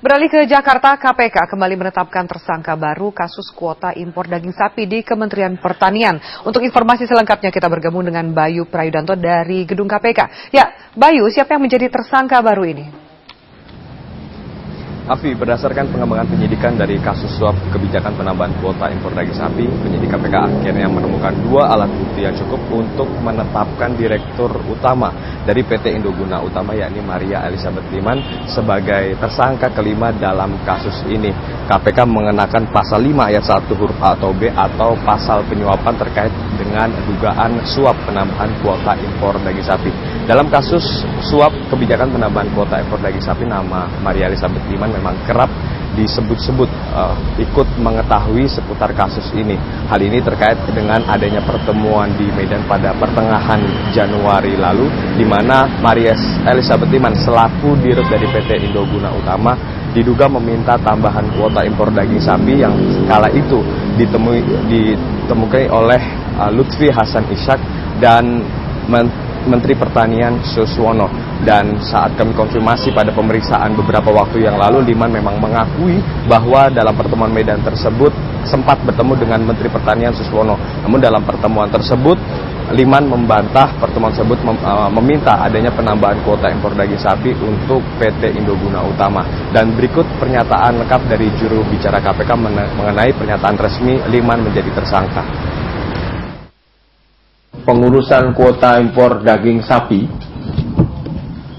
Beralih ke Jakarta, KPK kembali menetapkan tersangka baru kasus kuota impor daging sapi di Kementerian Pertanian. Untuk informasi selengkapnya kita bergabung dengan Bayu Prayudanto dari Gedung KPK. Ya, Bayu, siapa yang menjadi tersangka baru ini? Afi, berdasarkan pengembangan penyidikan dari kasus suap kebijakan penambahan kuota impor daging sapi, penyidik KPK akhirnya menemukan 2 alat bukti yang cukup untuk menetapkan direktur utama dari PT Indoguna Utama, yakni Maria Elizabeth Liman, sebagai tersangka kelima dalam kasus ini. KPK mengenakan pasal 5 ayat 1 huruf A atau B atau pasal penyuapan terkait dengan dugaan suap penambahan kuota impor daging sapi. Dalam kasus suap kebijakan penambahan kuota impor daging sapi, nama Maria Elizabeth Liman memang kerap disebut-sebut ikut mengetahui seputar kasus ini. Hal ini terkait dengan adanya pertemuan di Medan pada pertengahan Januari lalu, di mana Maria Elizabeth Liman selaku dirut dari PT Indoguna Utama diduga meminta tambahan kuota impor daging sapi yang kala itu ditemukan oleh Lutfi Hasan Ishak dan Menteri Pertanian Suswono. Dan saat kami konfirmasi pada pemeriksaan beberapa waktu yang lalu, Liman memang mengakui bahwa dalam pertemuan Medan tersebut sempat bertemu dengan Menteri Pertanian Suswono. Namun dalam pertemuan tersebut, Liman membantah pertemuan tersebut meminta adanya penambahan kuota impor daging sapi untuk PT Indoguna Utama. Dan berikut pernyataan lengkap dari juru bicara KPK mengenai pernyataan resmi Liman menjadi tersangka. Pengurusan kuota impor daging sapi,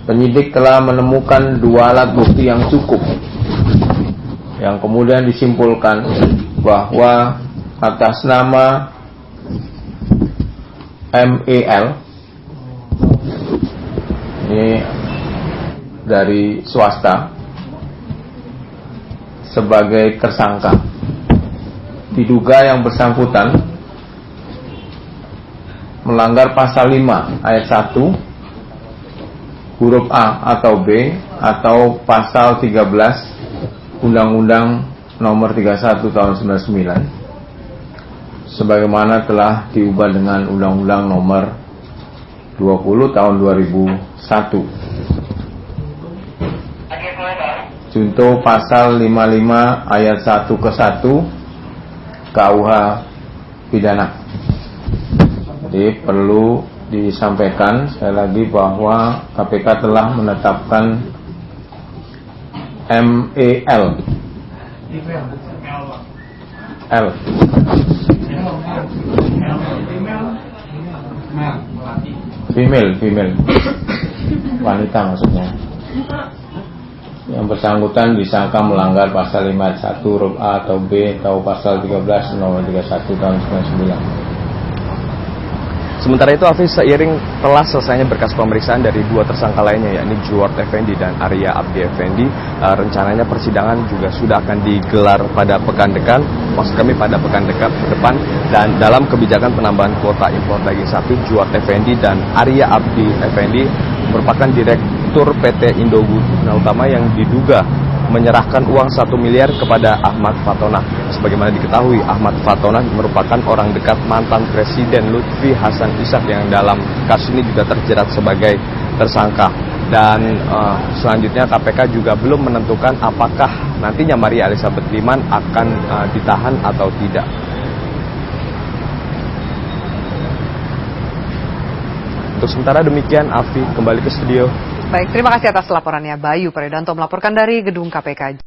penyidik telah menemukan 2 alat bukti yang cukup, yang kemudian disimpulkan bahwa atas nama MEL, ini dari swasta, sebagai tersangka. Diduga yang bersangkutan melanggar pasal 5 ayat 1 huruf A atau B atau pasal 13 Undang-Undang Nomor 31 Tahun 99 sebagaimana telah diubah dengan Undang-Undang Nomor 20 Tahun 2001. Junto pasal 55 ayat 1 ke 1 KUH pidana. Jadi perlu disampaikan sekali lagi bahwa KPK telah menetapkan MEL female wanita maksudnya, yang bersangkutan disangka melanggar pasal 5 ayat 1 huruf A atau B atau pasal 13 nomor 31 tahun 99. Sementara itu, Hafiz, seiring telah selesainya berkas pemeriksaan dari 2 tersangka lainnya, yakni Juwart Effendi dan Arya Abdi Effendi, rencananya persidangan juga sudah akan digelar pada pekan depan, dan dalam kebijakan penambahan kuota impor daging sapi, Juwart Effendi dan Arya Abdi Effendi merupakan direktur PT Indoguna Utama yang diduga menyerahkan uang 1 miliar kepada Ahmad Fatona. Sebagaimana diketahui, Ahmad Fatona merupakan orang dekat mantan Presiden Lutfi Hasan Ishak yang dalam kasus ini juga terjerat sebagai tersangka. Dan selanjutnya KPK juga belum menentukan apakah nantinya Maria Elizabeth Liman akan ditahan atau tidak. Untuk sementara demikian, Afi, kembali ke studio. Baik, terima kasih atas laporannya. Bayu Prayudanto melaporkan dari Gedung KPK.